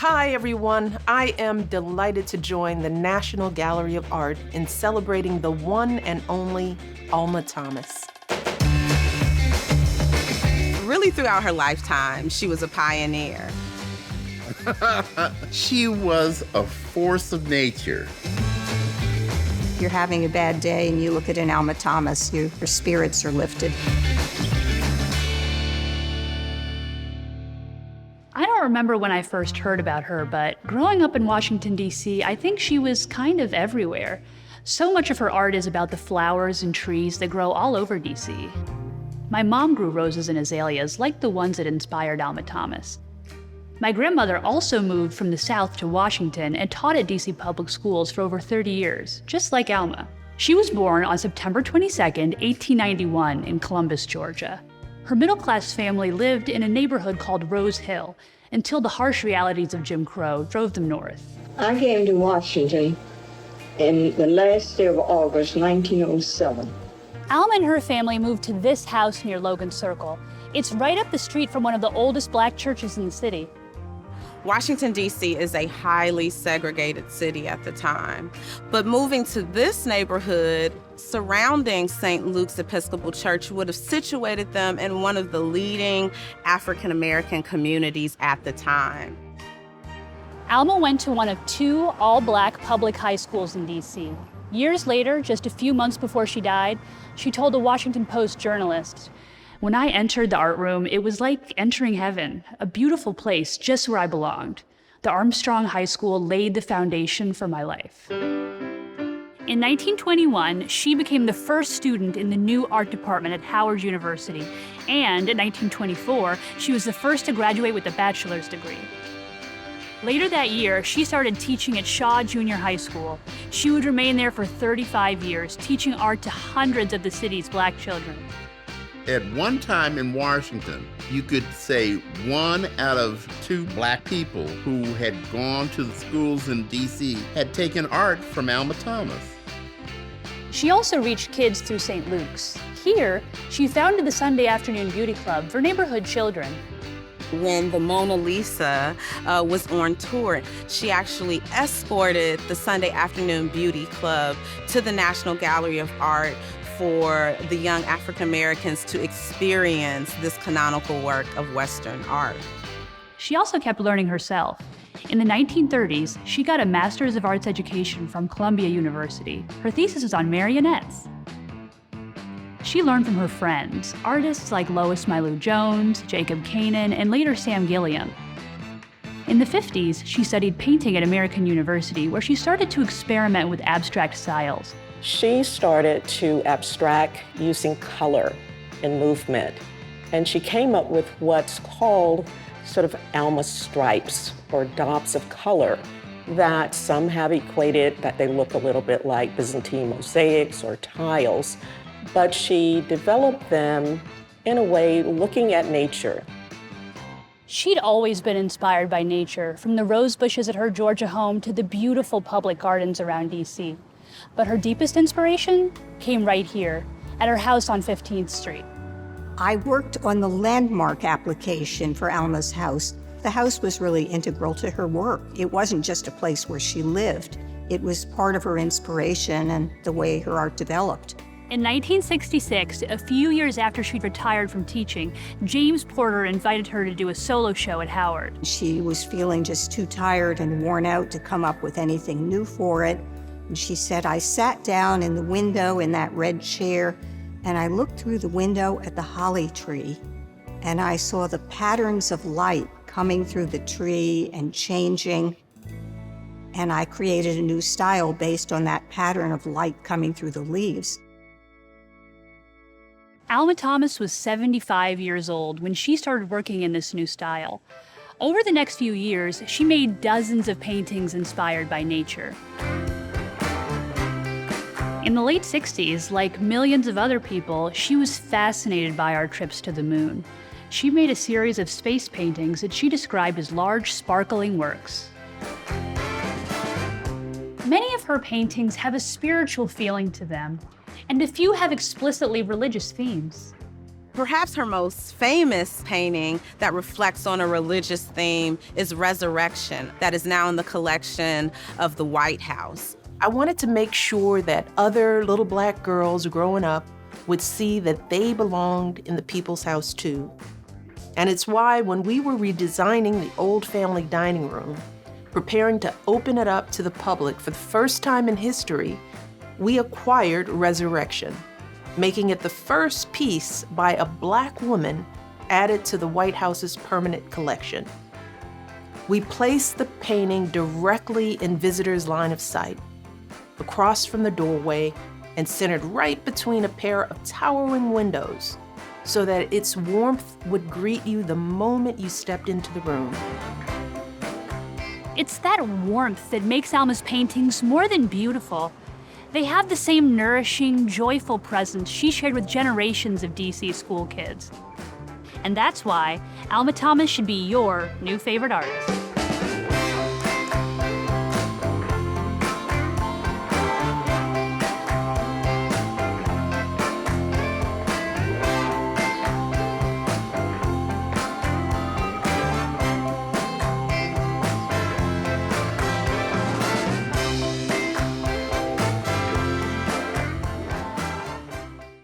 Hi, everyone. I am delighted to join the National Gallery of Art in celebrating the one and only Alma Thomas. Really, throughout her lifetime, she was a pioneer. She was a force of nature. You're having a bad day and you look at an Alma Thomas, your spirits are lifted. I don't remember when I first heard about her, but growing up in Washington, D.C., I think she was kind of everywhere. So much of her art is about the flowers and trees that grow all over D.C. My mom grew roses and azaleas like the ones that inspired Alma Thomas. My grandmother also moved from the South to Washington and taught at D.C. public schools for over 30 years, just like Alma. She was born on September 22, 1891 in Columbus, Georgia. Her middle-class family lived in a neighborhood called Rose Hill until the harsh realities of Jim Crow drove them north. I came to Washington in the last day of August, 1907. Alma and her family moved to this house near Logan Circle. It's right up the street from one of the oldest black churches in the city. Washington, D.C. is a highly segregated city at the time. But moving to this neighborhood surrounding St. Luke's Episcopal Church would have situated them in one of the leading African-American communities at the time. Alma went to one of 2 all-black public high schools in D.C. Years later, just a few months before she died, she told a Washington Post journalist, "When I entered the art room, it was like entering heaven, a beautiful place just where I belonged. The Armstrong High School laid the foundation for my life." In 1921, she became the first student in the new art department at Howard University, and in 1924, she was the first to graduate with a bachelor's degree. Later that year, she started teaching at Shaw Junior High School. She would remain there for 35 years, teaching art to hundreds of the city's black children. At one time in Washington, you could say 1 out of 2 black people who had gone to the schools in D.C. had taken art from Alma Thomas. She also reached kids through St. Luke's. Here, she founded the Sunday Afternoon Beauty Club for neighborhood children. When the Mona Lisa was on tour, she actually escorted the Sunday Afternoon Beauty Club to the National Gallery of Art for the young African Americans to experience this canonical work of Western art. She also kept learning herself. In the 1930s, she got a Master's of Arts education from Columbia University. Her thesis was on marionettes. She learned from her friends, artists like Lois Mailou Jones, Jacob Kanan, and later Sam Gilliam. In the 50s, she studied painting at American University, where she started to experiment with abstract styles. She started to abstract using color and movement, and she came up with what's called sort of Alma stripes or dots of color that some have equated that they look a little bit like Byzantine mosaics or tiles, but she developed them in a way looking at nature. She'd always been inspired by nature, from the rose bushes at her Georgia home to the beautiful public gardens around D.C. But her deepest inspiration came right here, at her house on 15th Street. I worked on the landmark application for Alma's house. The house was really integral to her work. It wasn't just a place where she lived. It was part of her inspiration and the way her art developed. In 1966, a few years after she'd retired from teaching, James Porter invited her to do a solo show at Howard. She was feeling just too tired and worn out to come up with anything new for it. And she said, "I sat down in the window in that red chair, and I looked through the window at the holly tree, and I saw the patterns of light coming through the tree and changing. And I created a new style based on that pattern of light coming through the leaves." Alma Thomas was 75 years old when she started working in this new style. Over the next few years, she made dozens of paintings inspired by nature. In the late 60s, like millions of other people, she was fascinated by our trips to the moon. She made a series of space paintings that she described as large, sparkling works. Many of her paintings have a spiritual feeling to them, and a few have explicitly religious themes. Perhaps her most famous painting that reflects on a religious theme is Resurrection, that is now in the collection of the White House. I wanted to make sure that other little black girls growing up would see that they belonged in the People's House too. And it's why when we were redesigning the old family dining room, preparing to open it up to the public for the first time in history, we acquired Resurrection, making it the first piece by a black woman added to the White House's permanent collection. We placed the painting directly in visitors' line of sight, across from the doorway and centered right between a pair of towering windows so that its warmth would greet you the moment you stepped into the room. It's that warmth that makes Alma's paintings more than beautiful. They have the same nourishing, joyful presence she shared with generations of DC school kids. And that's why Alma Thomas should be your new favorite artist.